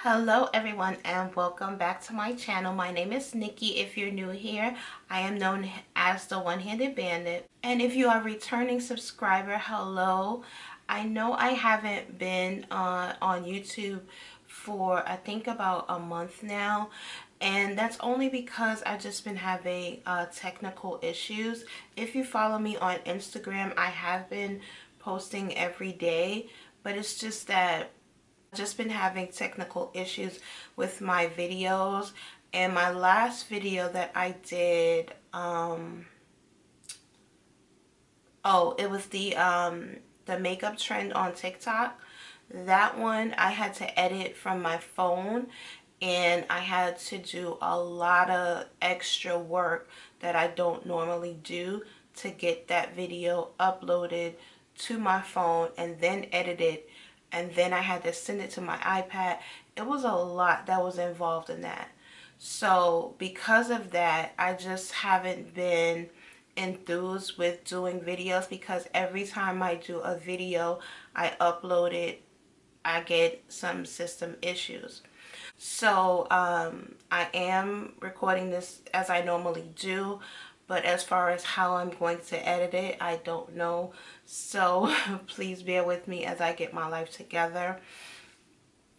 Hello everyone and welcome back to my channel. My name is Nikki. If you're new here, I am known as the One-Handed Bandit. And if you are a returning subscriber, hello. I know I haven't been on YouTube for I think about a month now. And that's only because I've just been having technical issues. If you follow me on Instagram, I have been posting every day, but it's just that just been having technical issues with my videos. And my last video that I did, it was the makeup trend on TikTok. That one I had to edit from my phone, and I had to do a lot of extra work that I don't normally do to get that video uploaded to my phone and then edited, and then I had to send it to my iPad. It was a lot that was involved in that. So because of that, I just haven't been enthused with doing videos, because every time I do a video, I upload it, I get some system issues. So I am recording this as I normally do, but as far as how I'm going to edit it, I don't know. So please bear with me as I get my life together.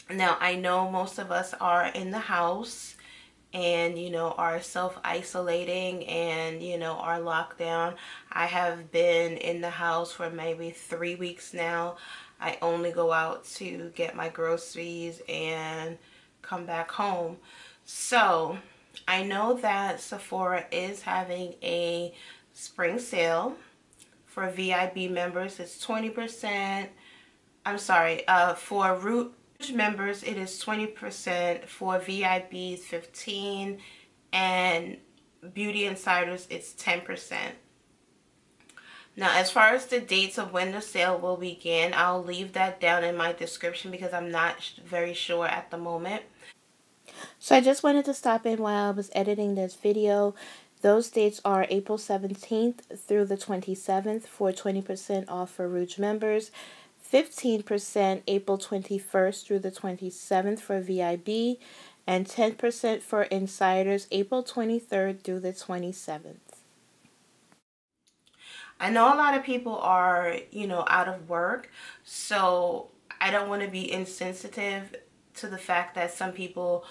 Now, I know most of us are in the house and, are self-isolating and, are locked down. I have been in the house for maybe 3 weeks now. I only go out to get my groceries and come back home. So I know that Sephora is having a spring sale for VIB members. It's 20%. I'm sorry, for Rouge members it is 20%, for VIBs 15%, and Beauty Insiders it's 10%. Now, as far as the dates of when the sale will begin, I'll leave that down in my description because I'm not very sure at the moment. So I just wanted to stop in while I was editing this video. Those dates are April 17th through the 27th for 20% off for Rouge members, 15% April 21st through the 27th for VIB, and 10% for Insiders April 23rd through the 27th. I know a lot of people are, out of work, so I don't want to be insensitive to the fact that some people,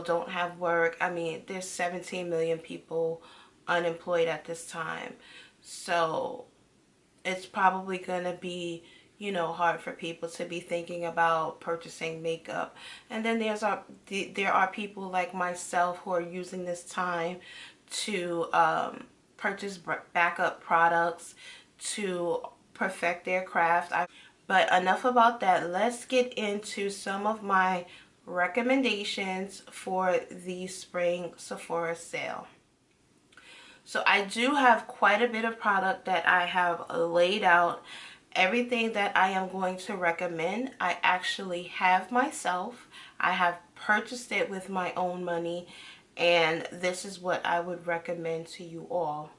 don't have work. I mean, there's 17 million people unemployed at this time. So it's probably going to be, hard for people to be thinking about purchasing makeup. And then there are people like myself who are using this time to purchase backup products to perfect their craft. But enough about that. Let's get into some of my recommendations for the spring Sephora sale. So I do have quite a bit of product that I have laid out. Everything that I am going to recommend, I actually have myself. I have purchased it with my own money, and this is what I would recommend to you all.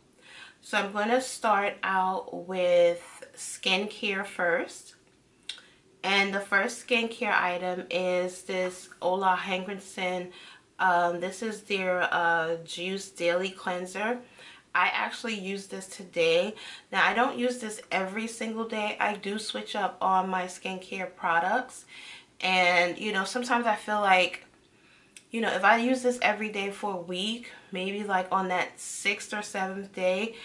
So I'm going to start out with skincare first. And the first skincare item is this Ola Henriksen. This is their Juice Daily Cleanser. I actually use this today. Now, I don't use this every single day. I do switch up on my skincare products. And, sometimes I feel like, if I use this every day for a week, maybe like on that 6th or 7th day,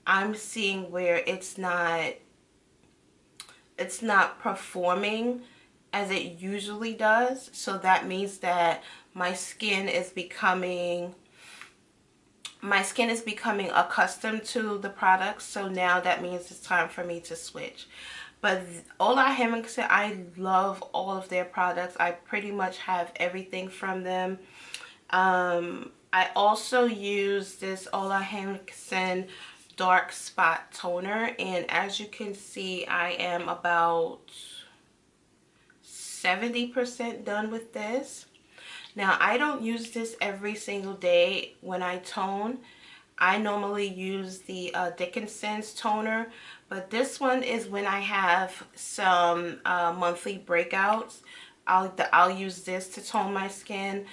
I'm seeing where it's not performing as it usually does. So that means that my skin is becoming accustomed to the products. So now that means it's time for me to switch. But Ola Henriksen, I love all of their products. I pretty much have everything from them. I also use this Ola Henriksen dark spot toner, and as you can see, I am about 70% done with this. Now, I don't use this every single day when I tone. I normally use the Dickinson's toner, but this one is when I have some monthly breakouts. I'll use this to tone my skin,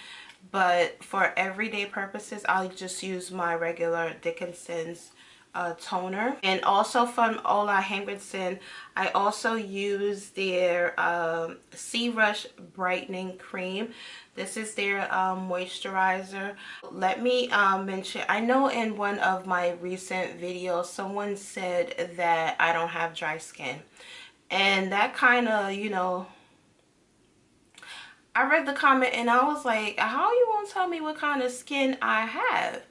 but for everyday purposes I'll just use my regular Dickinson's toner. And also from Ola Henriksen, I also use their Sea Rush Brightening Cream. This is their moisturizer. Let me mention, I know in one of my recent videos someone said that I don't have dry skin, and that kind of, you know, I read the comment and I was like, how you won't tell me what kind of skin I have?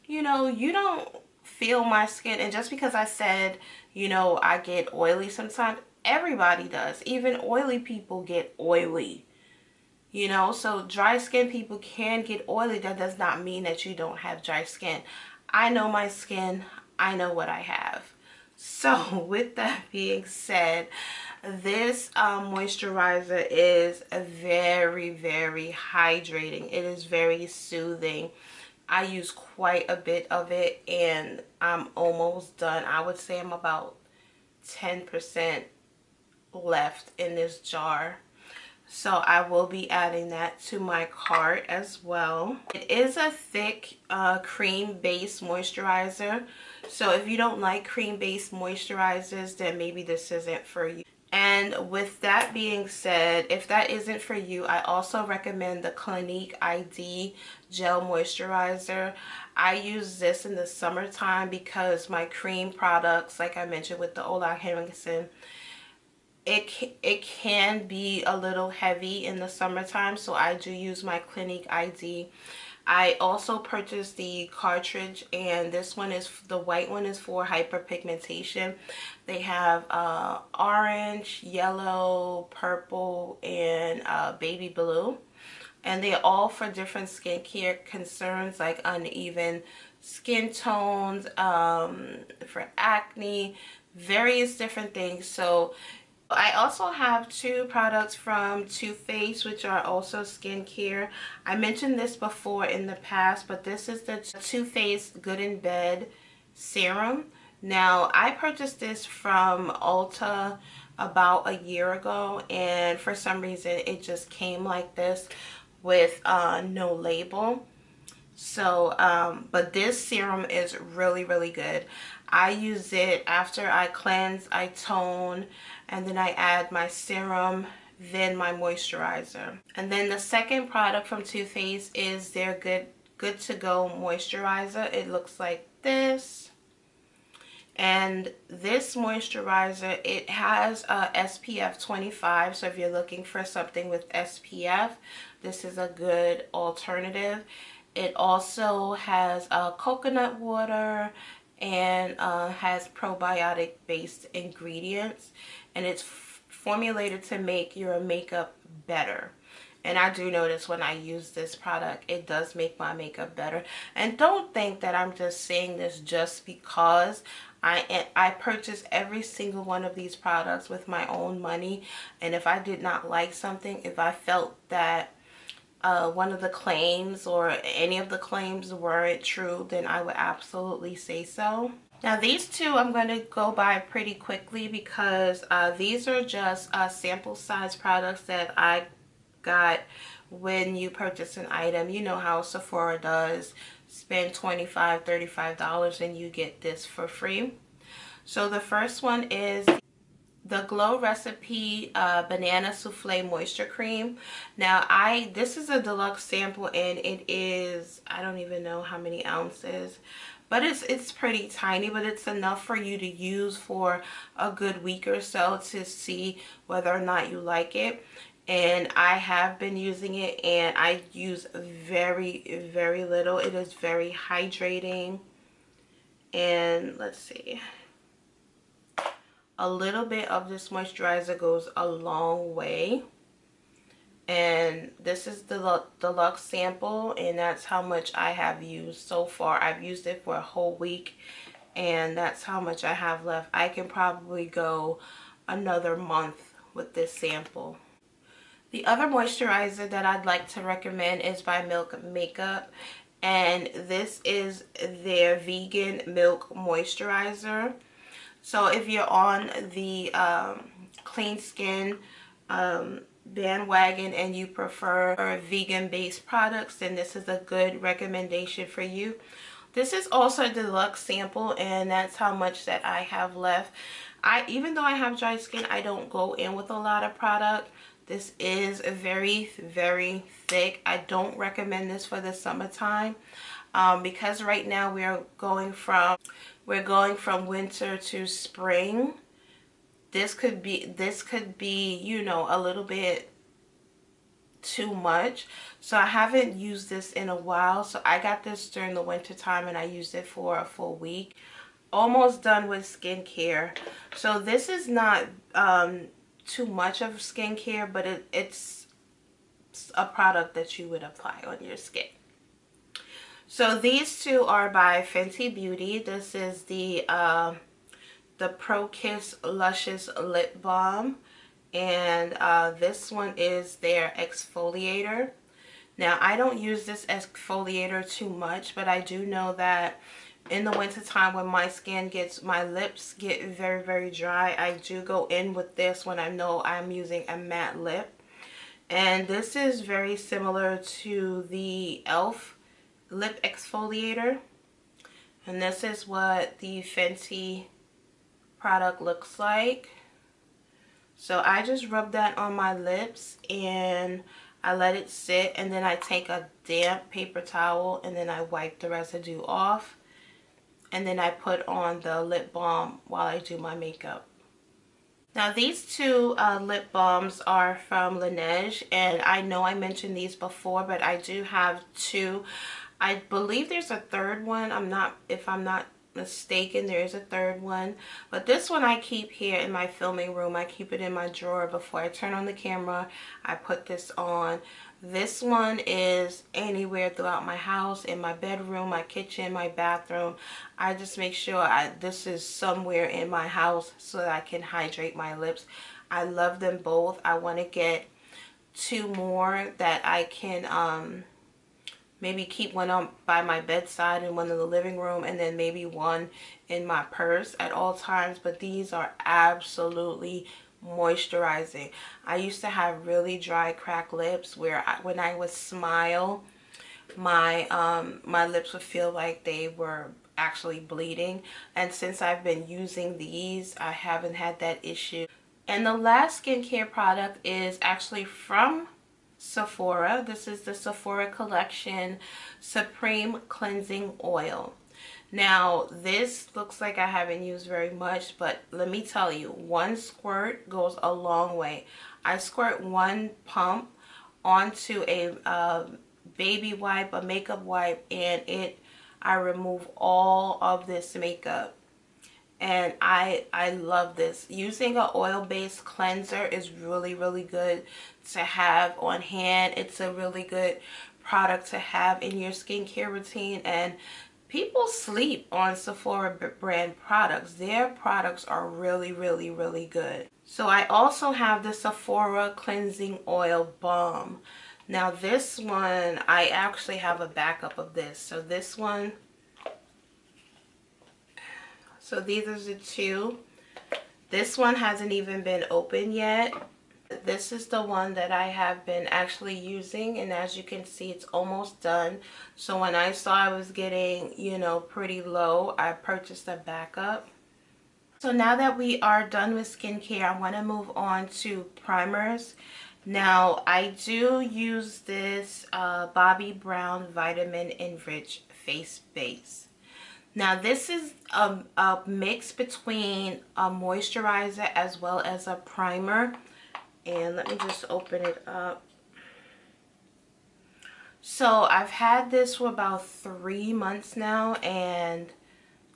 You know, you don't feel my skin. And just because I said, you know, I get oily sometimes, everybody does. Even oily people get oily. You know, so dry skin people can get oily. That does not mean that you don't have dry skin. I know my skin. I know what I have. So with that being said, this moisturizer is very, very hydrating. It is very soothing. I use quite a bit of it and I'm almost done. I would say I'm about 10% left in this jar. So I will be adding that to my cart as well. It is a thick cream-based moisturizer. So if you don't like cream-based moisturizers, then maybe this isn't for you. And with that being said, if that isn't for you, I also recommend the Clinique ID Gel Moisturizer. I use this in the summertime because my cream products, like I mentioned with the Ola Henriksen, it can be a little heavy in the summertime, so I do use my Clinique ID. I also purchased the cartridge, and this one is, the white one is for hyperpigmentation. They have orange, yellow, purple, and baby blue. And they're all for different skincare concerns like uneven skin tones, for acne, various different things. So I also have two products from Too Faced, which are also skincare. I mentioned this before in the past, but this is the Too Faced Good in Bed Serum. Now, I purchased this from Ulta about a year ago, and for some reason it just came like this with no label. So but this serum is really, really good. I use it after I cleanse, I tone, and then I add my serum, then my moisturizer. And then the second product from Too Faced is their good to go moisturizer. It looks like this. And this moisturizer, it has SPF 25, so if you're looking for something with SPF, this is a good alternative. It also has coconut water and has probiotic based ingredients, and it's formulated to make your makeup better. And I do notice when I use this product, it does make my makeup better. And don't think that I'm just saying this just because. I purchase every single one of these products with my own money. And if I did not like something, if I felt that one of the claims or any of the claims weren't true, then I would absolutely say so. Now these two I'm going to go by pretty quickly because these are just sample size products that I got when you purchase an item. You know how Sephora does. Spend $25, $35 and you get this for free. So the first one is the Glow Recipe Banana Souffle Moisture Cream. Now this is a deluxe sample and it is, I don't even know how many ounces, but it's pretty tiny, but it's enough for you to use for a good week or so to see whether or not you like it. And I have been using it and I use very, very little. It is very hydrating. And let's see. A little bit of this moisturizer goes a long way. And this is the deluxe sample, and that's how much I have used so far. I've used it for a whole week, and that's how much I have left. I can probably go another month with this sample. The other moisturizer that I'd like to recommend is by Milk Makeup, and this is their vegan milk moisturizer. So if you're on the clean skin bandwagon and you prefer vegan-based products, then this is a good recommendation for you. This is also a deluxe sample, and that's how much that I have left. Even though I have dry skin, I don't go in with a lot of product. This is very, very thick. I don't recommend this for the summertime because right now we're going from winter to spring. This could be, you know, a little bit too much. So I haven't used this in a while. So I got this during the winter time and I used it for a full week. Almost done with skincare. So this is not too much of skincare, but it's a product that you would apply on your skin. So these two are by Fenty Beauty. This is the Pro Kiss Luscious Lip Balm, and this one is their exfoliator. Now I don't use this exfoliator too much, but I do know that in the winter time when my lips get very, very dry, I do go in with this when I know I'm using a matte lip. And this is very similar to the e.l.f. lip exfoliator, and this is what the Fenty product looks like. So I just rub that on my lips and I let it sit, and then I take a damp paper towel and then I wipe the residue off, and then I put on the lip balm while I do my makeup. Now these two lip balms are from Laneige, and I know I mentioned these before, but I do have two. I believe there's a third one. If I'm not mistaken, there is a third one, but this one I keep here in my filming room. I keep it in my drawer before I turn on the camera. I put this on. This one is anywhere throughout my house, in my bedroom, my kitchen, my bathroom. I just make sure this is somewhere in my house so that I can hydrate my lips. I love them both. I want to get two more that I can maybe keep one on by my bedside and one in the living room, and then maybe one in my purse at all times. But these are absolutely moisturizing. I used to have really dry, cracked lips where when I would smile, my lips would feel like they were actually bleeding. And since I've been using these, I haven't had that issue. And the last skincare product is actually from Sephora. This is the Sephora Collection Supreme Cleansing Oil. Now this looks like I haven't used very much, but let me tell you, one squirt goes a long way. I squirt one pump onto a baby wipe, a makeup wipe, and I remove all of this makeup. And I love this. Using an oil-based cleanser is really, really good to have on hand. It's a really good product to have in your skincare routine. And people sleep on Sephora brand products. Their products are really, really, really good. So I also have the Sephora Cleansing Oil Balm. Now this one, I actually have a backup of this. So this one, so these are the two. This one hasn't even been opened yet. This is the one that I have been actually using, and as you can see, it's almost done. So when I saw I was getting, you know, pretty low, I purchased a backup. So now that we are done with skincare, I want to move on to primers. Now I do use this Bobbi Brown Vitamin Enriched Face Base. Now this is a mix between a moisturizer as well as a primer. And let me just open it up. So I've had this for about 3 months now, and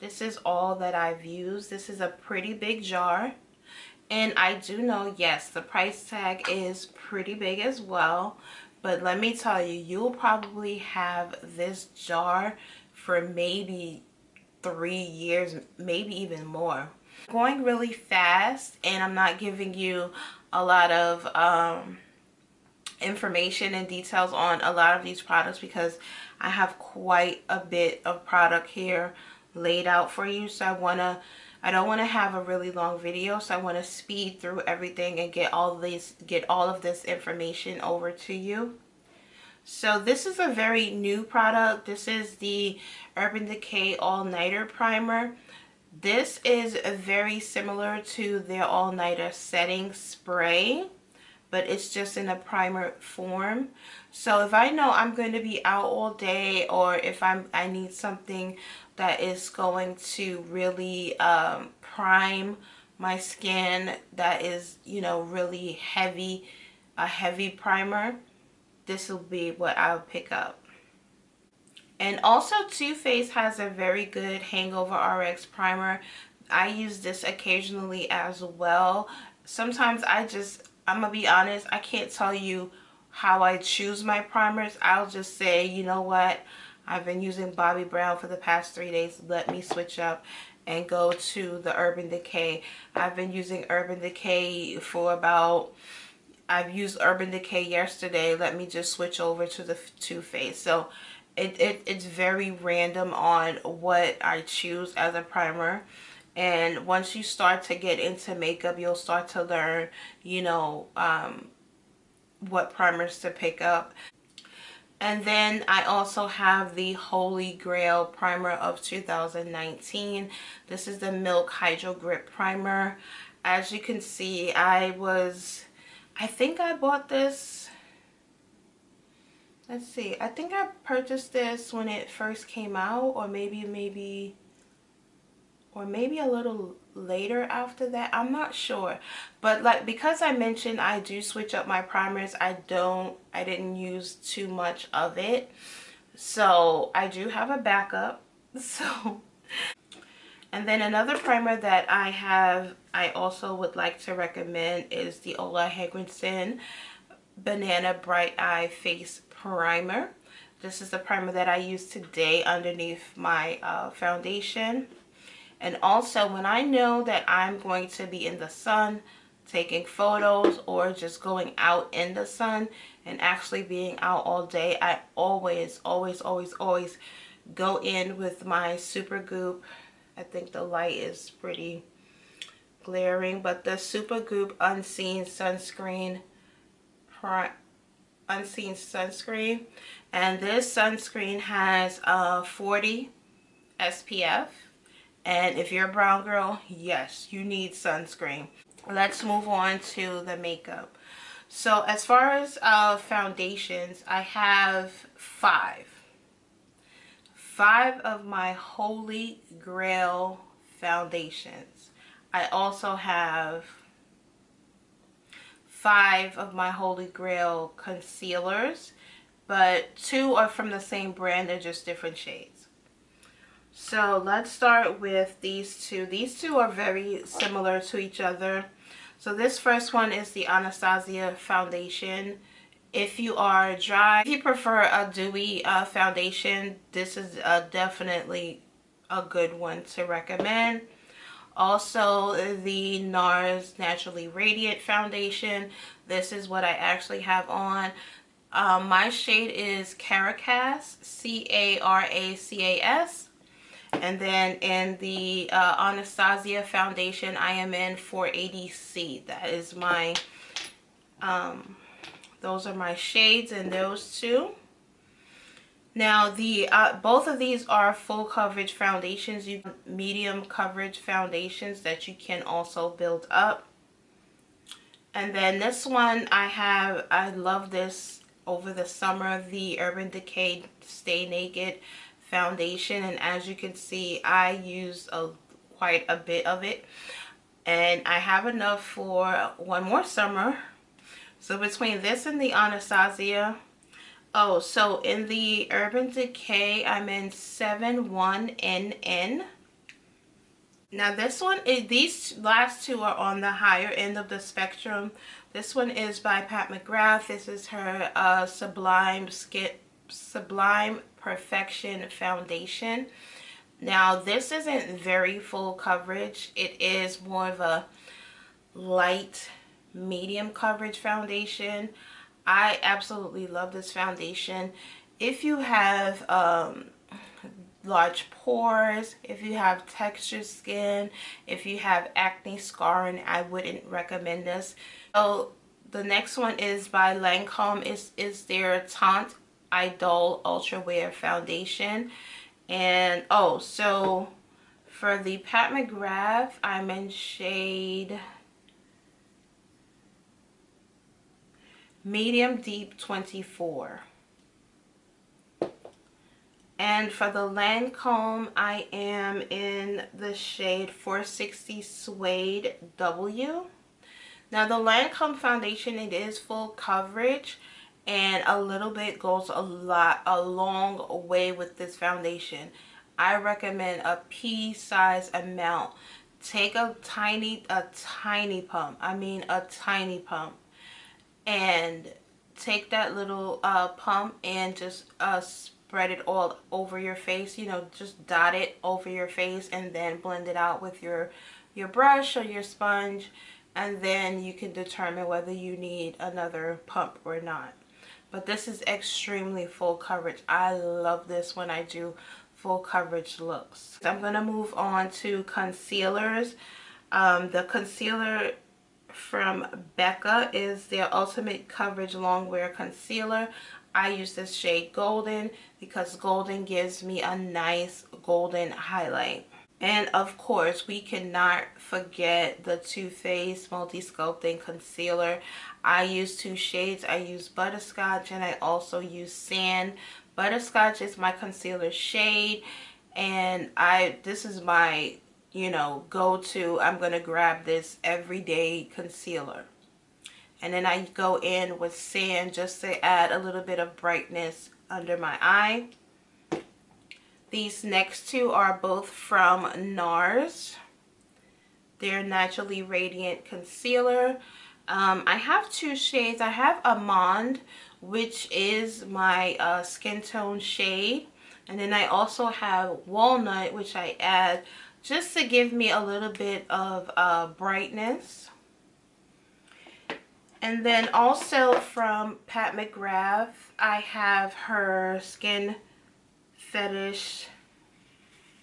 this is all that I've used. This is a pretty big jar. And I do know, yes, the price tag is pretty big as well. But let me tell you, you'll probably have this jar for maybe 3 years, maybe even more. Going really fast, and I'm not giving you a lot of information and details on a lot of these products because I have quite a bit of product here laid out for you. So I want to I don't want to have a really long video, so I want to speed through everything and get all of this information over to you. So this is a very new product. This is the Urban Decay All Nighter Primer. This is very similar to their All Nighter Setting Spray, but it's just in a primer form. So if I know I'm going to be out all day, or if I need something that is going to really prime my skin, that is, you know, really heavy, a heavy primer, this will be what I'll pick up. And also Too Faced has a very good Hangover RX primer. I use this occasionally as well. Sometimes I'm gonna be honest, I can't tell you how I choose my primers. I'll just say, you know what, I've been using Bobbi Brown for the past 3 days. Let me switch up and go to the Urban Decay. I've been using Urban Decay for about, I've used Urban Decay yesterday. Let me just switch over to the Too Faced. So it's very random on what I choose as a primer. And once you start to get into makeup, you'll start to learn, you know, what primers to pick up. And then I also have the Holy Grail primer of 2019. This is the Milk Hydro Grip Primer. As you can see, I think I bought this, let's see, I think I purchased this when it first came out, or maybe a little later after that. I'm not sure. But like, because I mentioned I do switch up my primers, I didn't use too much of it. So I do have a backup. So, and then another primer that I also would like to recommend is the Ola Hegrinson Banana Bright Eye Face Primer. This is the primer that I use today underneath my foundation. And also, when I know that I'm going to be in the sun taking photos, or just going out in the sun and actually being out all day, I always go in with my Supergoop. I think the light is pretty glaring, but the Supergoop Unseen Sunscreen, and this sunscreen has 40 SPF. And if you're a brown girl, yes, you need sunscreen. Let's move on to the makeup. So as far as foundations, I have five of my Holy Grail foundations. I also have 5 of my Holy Grail concealers, but 2 are from the same brand. They're just different shades. So let's start with these two. These two are very similar to each other. So this first one is the Anastasia foundation. If you are dry, if you prefer a dewy foundation, this is definitely a good one to recommend. Also, the NARS Naturally Radiant foundation. This is what I actually have on. My shade is Caracas, C-A-R-A-C-A-S. And then in the Anastasia foundation, I am in 480C. That is my, those are my shades in those two. Now, the both of these are full coverage foundations. You medium coverage foundations that you can also build up. And then this one I love this over the summer, the Urban Decay Stay Naked foundation, and as you can see, I used quite a bit of it, and I have enough for one more summer. So between this and the Anastasia, oh, so in the Urban Decay, I'm in 71NN. Now this one is, these last two are on the higher end of the spectrum. This one is by Pat McGrath. This is her Sublime Perfection foundation. Now this isn't very full coverage. It is more of a light medium coverage foundation. I absolutely love this foundation. If you have large pores, if you have textured skin, if you have acne scarring, I wouldn't recommend this. So the next one is by Lancome. Is their Teint Idole Ultra Wear Foundation. And oh, so for the Pat McGrath, I'm in shade Medium Deep 24. And for the Lancome, I am in the shade 460 Suede W. Now the Lancome foundation, it is full coverage, and a little bit goes a long way with this foundation. I recommend a pea-size amount. Take a tiny pump. I mean a tiny pump. And take that little pump and just spread it all over your face. You know, just dot it over your face and then blend it out with your brush or your sponge, and then you can determine whether you need another pump or not. But this is extremely full coverage. I love this when I do full coverage looks. I'm going to move on to concealers. The concealer from Becca is their Ultimate Coverage Long Wear Concealer. I use this shade Golden because golden gives me a nice golden highlight. And of course, we cannot forget the Too Faced Multi-Sculpting Concealer. I use two shades. I use Butterscotch and I also use Sand. Butterscotch is my concealer shade, and this is my, you know, go-to. I'm going to grab this everyday concealer. And then I go in with Sand just to add a little bit of brightness under my eye. These next two are both from NARS. They're Naturally Radiant Concealer. I have two shades. I have Almond, which is my skin tone shade. And then I also have Walnut, which I add just to give me a little bit of brightness. And then also from Pat McGrath, I have her Skin Fetish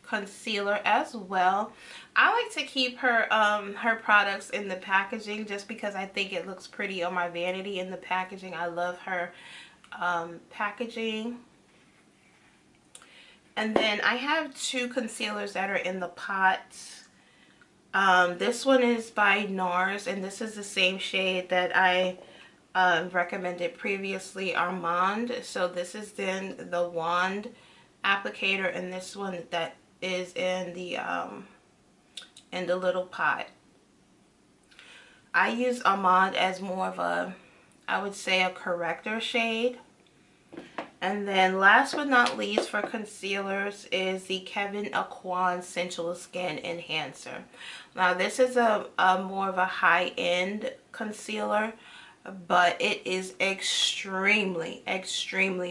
concealer as well. I like to keep her her products in the packaging just because I think it looks pretty on my vanity in the packaging. I love her packaging. And then I have two concealers that are in the pot. This one is by NARS, and this is the same shade that I recommended previously, Almond. So this is then the wand applicator, and this one that is in the little pot. I use Almond as more of a, I would say, a corrector shade. And then last but not least for concealers is the Kevyn Aucoin Sensual Skin Enhancer. Now this is a more of a high-end concealer, but it is extremely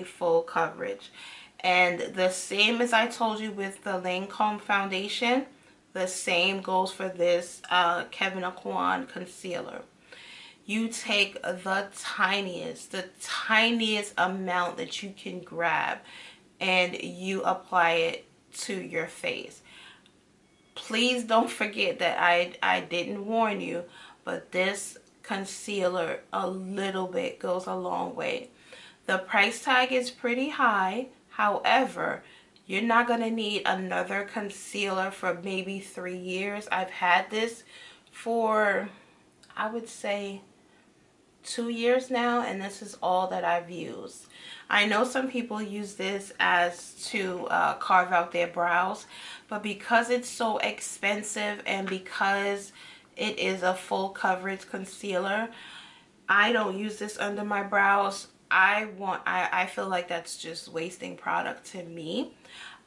full coverage. And the same as I told you with the Lancome foundation, the same goes for this Kevyn Aucoin concealer. You take the tiniest amount that you can grab and you apply it to your face. Please don't forget that I didn't warn you, but this concealer, a little bit goes a long way. The price tag is pretty high. However, you're not going to need another concealer for maybe 3 years. I've had this for, I would say, 2 years now, and this is all that I've used. I know some people use this as to carve out their brows, but because it's so expensive and because it is a full coverage concealer, I don't use this under my brows. I feel like that's just wasting product to me.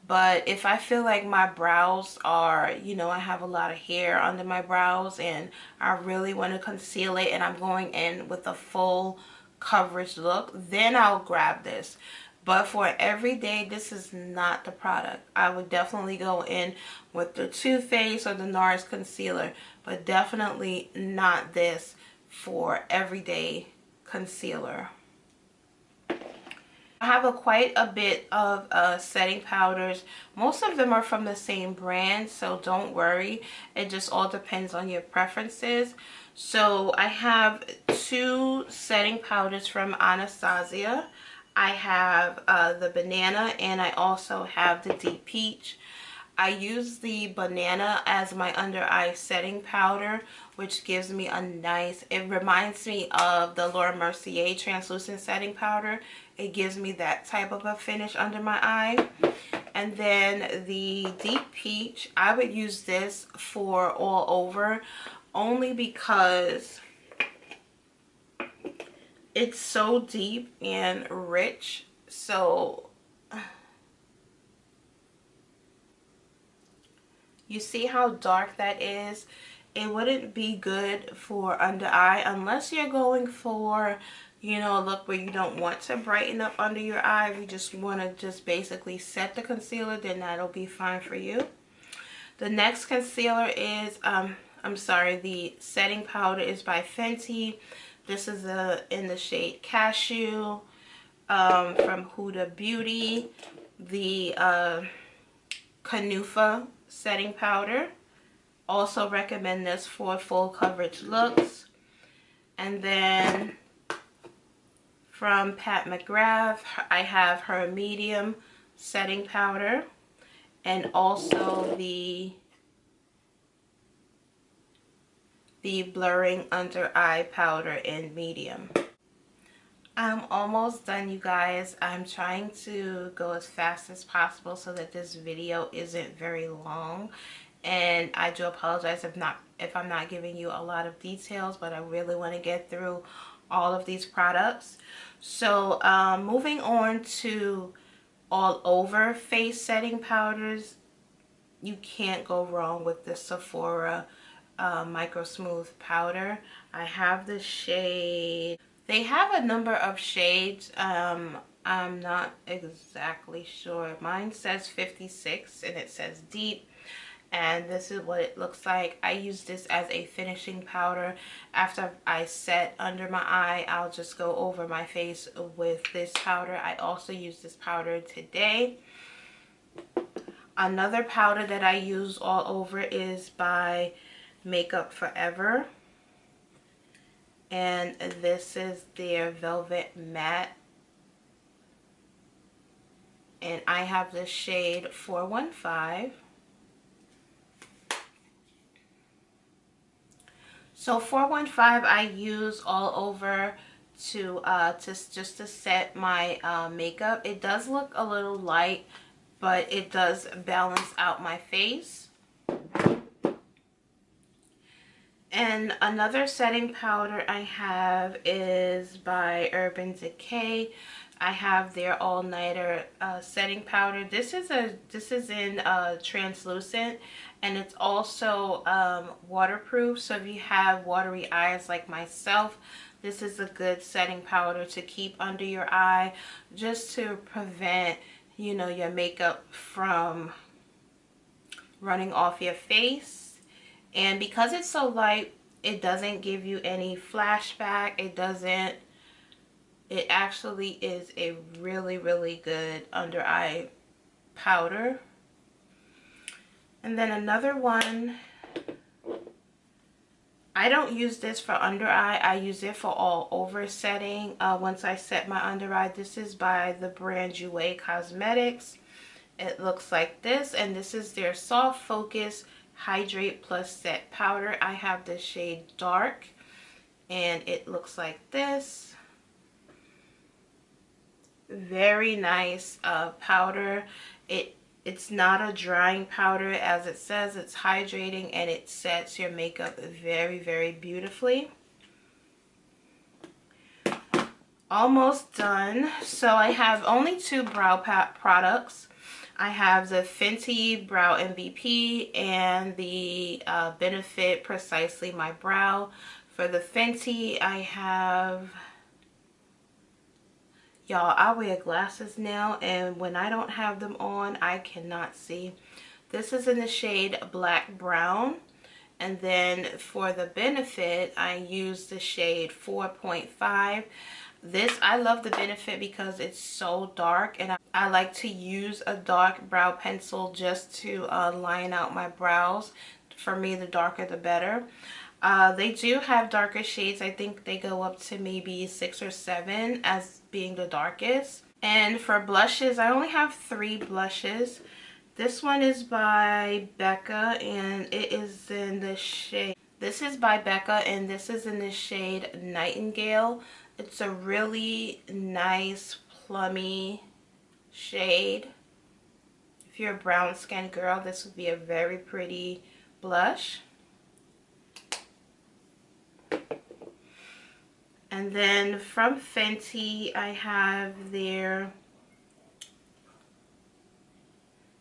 But if I feel like my brows are, you know, I have a lot of hair under my brows and I really want to conceal it and I'm going in with a full coverage look, then I'll grab this. But for everyday, this is not the product. I would definitely go in with the Too Faced or the NARS concealer, but definitely not this for everyday concealer. I have quite a bit of setting powders. Most of them are from the same brand, so don't worry. It just all depends on your preferences. So I have two setting powders from Anastasia. I have the banana, and I also have the deep peach. I use the banana as my under eye setting powder, which gives me a nice, it reminds me of the Laura Mercier translucent setting powder. It gives me that type of a finish under my eye. And then the deep peach, I would use this for all over, only because it's so deep and rich. So you see how dark that is? It wouldn't be good for under eye unless you're going for, you know, a look where you don't want to brighten up under your eye. If you just want to just basically set the concealer, then that'll be fine for you. The next concealer is, the setting powder is by Fenty. This is in the shade Cashew from Huda Beauty. The Canufa setting powder. Also recommend this for full coverage looks. And then from Pat McGrath, I have her medium setting powder, and also the blurring under eye powder in medium. I'm almost done, you guys. I'm trying to go as fast as possible so that this video isn't very long. And I do apologize if I'm not giving you a lot of details, but I really want to get through all of these products. So moving on to all over face setting powders, you can't go wrong with the Sephora Micro Smooth powder. I have the shade, they have a number of shades. I'm not exactly sure. Mine says 56 and it says deep. And this is what it looks like. I use this as a finishing powder. After I set under my eye, I'll just go over my face with this powder. I also use this powder today. Another powder that I use all over is by Makeup Forever. And this is their Velvet Matte. And I have the shade 415. So 415 I use all over to just to set my makeup. It does look a little light, but it does balance out my face. And another setting powder I have is by Urban Decay. I have their All Nighter setting powder. This is in translucent, and it's also waterproof. So if you have watery eyes like myself, this is a good setting powder to keep under your eye, just to prevent, you know, your makeup from running off your face. And because it's so light, it doesn't give you any flashback. It actually is a really, really good under eye powder. And then another one, I don't use this for under eye. I use it for all over setting. Once I set my under eye, this is by the brand Jouer Cosmetics. It looks like this, and this is their Soft Focus Hydrate Plus Set Powder. I have the shade Dark, and it looks like this. Very nice powder. It's not a drying powder, as it says. It's hydrating, and it sets your makeup very, very beautifully. Almost done. So I have only two brow products. I have the Fenty Brow MVP and the Benefit Precisely My Brow. For the Fenty, I have... Y'all, I wear glasses now, and when I don't have them on, I cannot see. This is in the shade Black Brown. And then for the Benefit, I use the shade 4.5. This, I love the Benefit because it's so dark, and I like to use a dark brow pencil just to line out my brows. For me, the darker the better. They do have darker shades. I think they go up to maybe 6 or 7 as being the darkest. And for blushes, I only have 3 blushes. This one is by Becca, and it is in the shade. This is by Becca, and this is in the shade Nightingale. It's a really nice plummy shade. If you're a brown skin girl, this would be a very pretty blush. And then from Fenty, I have their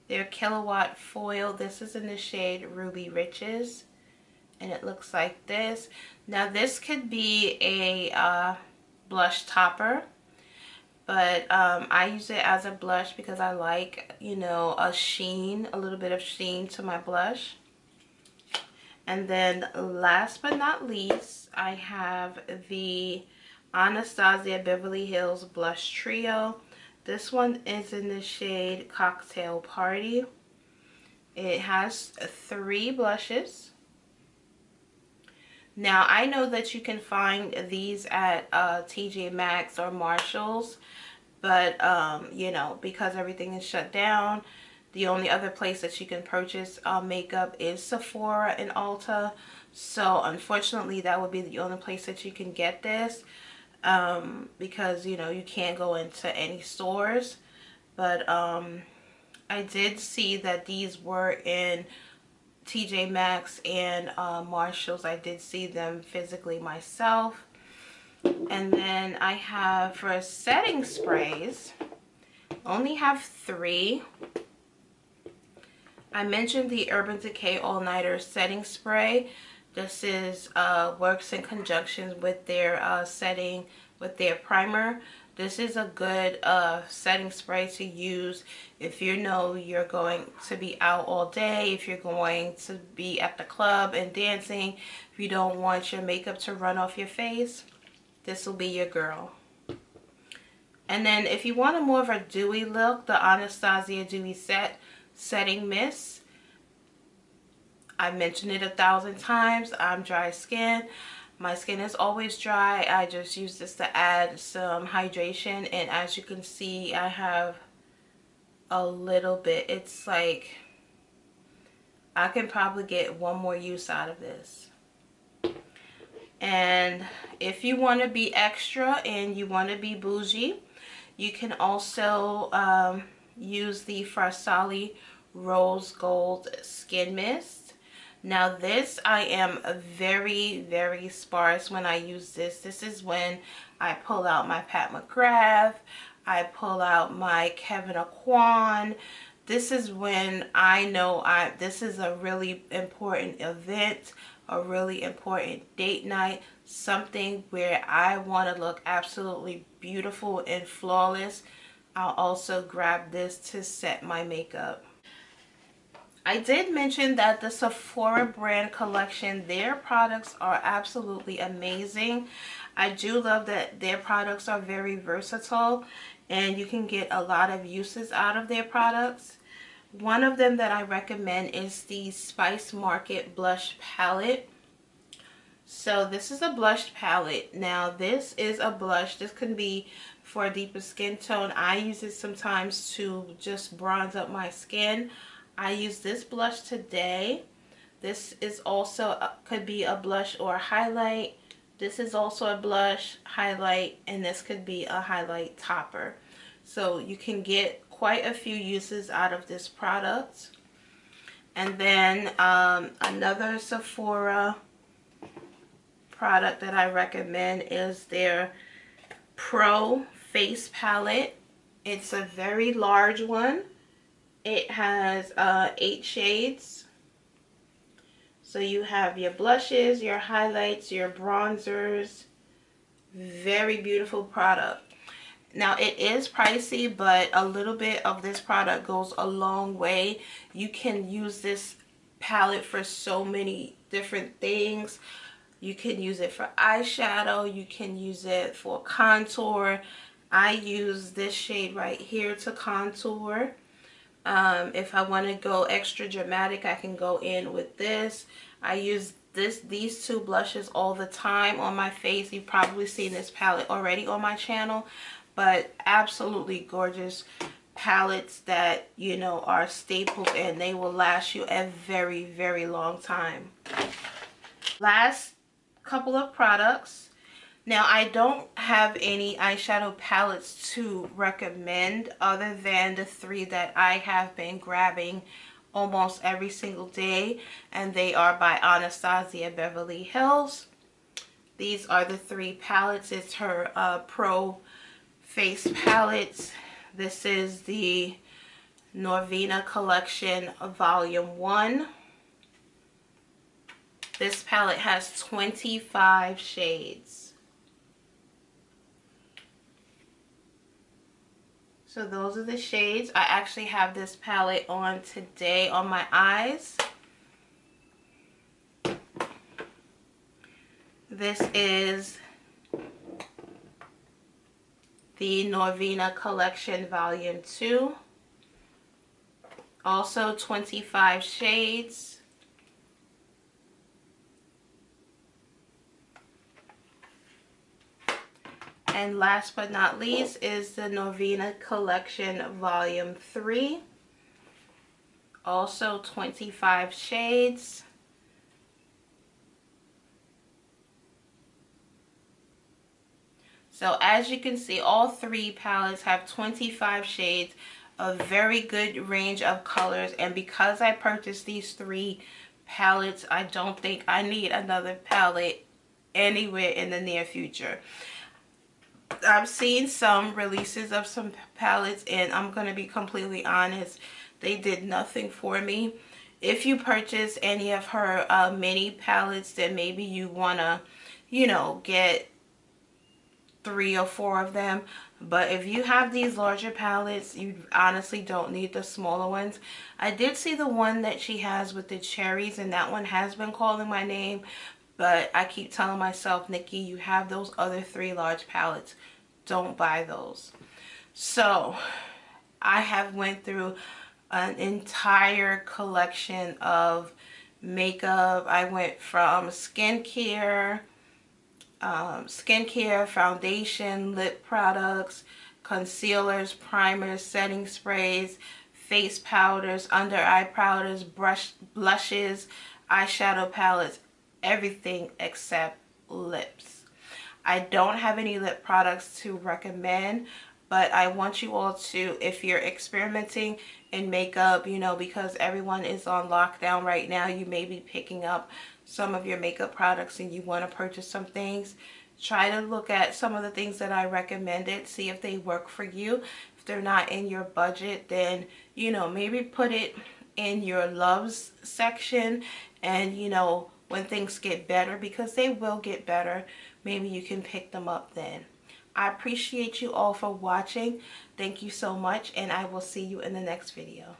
Killawatt Foil. This is in the shade Ruby Riches, and it looks like this. Now this could be a blush topper, but I use it as a blush because I like, you know, a sheen, a little bit of sheen to my blush. And then last but not least, I have the Anastasia Beverly Hills Blush Trio. This one is in the shade Cocktail Party. It has 3 blushes. Now, I know that you can find these at TJ Maxx or Marshall's, but you know, because everything is shut down, the only other place that you can purchase makeup is Sephora and Ulta. So unfortunately, that would be the only place that you can get this, because, you know, you can't go into any stores. But I did see that these were in TJ Maxx and Marshall's. I did see them physically myself. And then I have, for setting sprays, only have 3. I mentioned the Urban Decay All Nighter Setting Spray. This is works in conjunction with their setting, with their primer. This is a good setting spray to use if you know you're going to be out all day, if you're going to be at the club and dancing, if you don't want your makeup to run off your face. This will be your girl. And then if you want a more of a dewy look, the Anastasia Dewy Setting Mist. I mentioned it 1,000 times. I'm dry skin. My skin is always dry. I just use this to add some hydration. And as you can see, I have a little bit. It's like I can probably get one more use out of this. And if you want to be extra and you want to be bougie, you can also use the Farsali Rose Gold Skin Mist. Now this, I am very, very sparse when I use this. This is when I pull out my Pat McGrath, I pull out my Kevin Aquan. This is when I know this is a really important event, a really important date night, something where I want to look absolutely beautiful and flawless. I'll also grab this to set my makeup. I did mention that the Sephora brand collection, their products are absolutely amazing. I do love that their products are very versatile and you can get a lot of uses out of their products. One of them that I recommend is the Spice Market Blush Palette. So this is a blush palette. Now this is a blush. This can be for a deeper skin tone. I use it sometimes to just bronze up my skin. I use this blush today. This is also could be a blush or a highlight. This is also a blush, highlight, and this could be a highlight topper. So you can get quite a few uses out of this product. And then another Sephora product that I recommend is their Pro Face Palette. It's a very large one. It has 8 shades. So you have your blushes, your highlights, your bronzers. Very beautiful product. Now it is pricey, but a little bit of this product goes a long way. You can use this palette for so many different things. You can use it for eyeshadow. You can use it for contour. I use this shade right here to contour. If I want to go extra dramatic, I can go in with this. I use these two blushes all the time on my face. You've probably seen this palette already on my channel, but absolutely gorgeous palettes that, you know, are staples, and they will last you a very, very long time. Last couple of products. Now, I don't have any eyeshadow palettes to recommend other than the three that I have been grabbing almost every single day, and they are by Anastasia Beverly Hills. These are the three palettes. It's her Pro Face palettes. This is the Norvina Collection Volume 1. This palette has 25 shades. So those are the shades. I actually have this palette on today on my eyes. This is the Norvina Collection Volume 2. Also 25 shades. And last but not least is the Norvina Collection Volume 3. Also 25 shades. So as you can see, all three palettes have 25 shades, a very good range of colors. And because I purchased these three palettes, I don't think I need another palette anywhere in the near future. I've seen some releases of some palettes, and I'm going to be completely honest, they did nothing for me. If you purchase any of her mini palettes, then maybe you want to, you know, get 3 or 4 of them. But if you have these larger palettes, you honestly don't need the smaller ones. I did see the one that she has with the cherries, and that one has been calling my name. But I keep telling myself, Nikki, you have those other 3 large palettes. Don't buy those. So I have went through an entire collection of makeup. I went from skincare, foundation, lip products, concealers, primers, setting sprays, face powders, under eye powders, blushes, eyeshadow palettes, everything except lips. I don't have any lip products to recommend, but I want you all to, if you're experimenting in makeup, you know, because everyone is on lockdown right now, you may be picking up some of your makeup products and you want to purchase some things. Try to look at some of the things that I recommended, see if they work for you. If they're not in your budget, then, you know, maybe put it in your loves section, and, you know, when things get better, because they will get better, maybe you can pick them up then. I appreciate you all for watching. Thank you so much, and I will see you in the next video.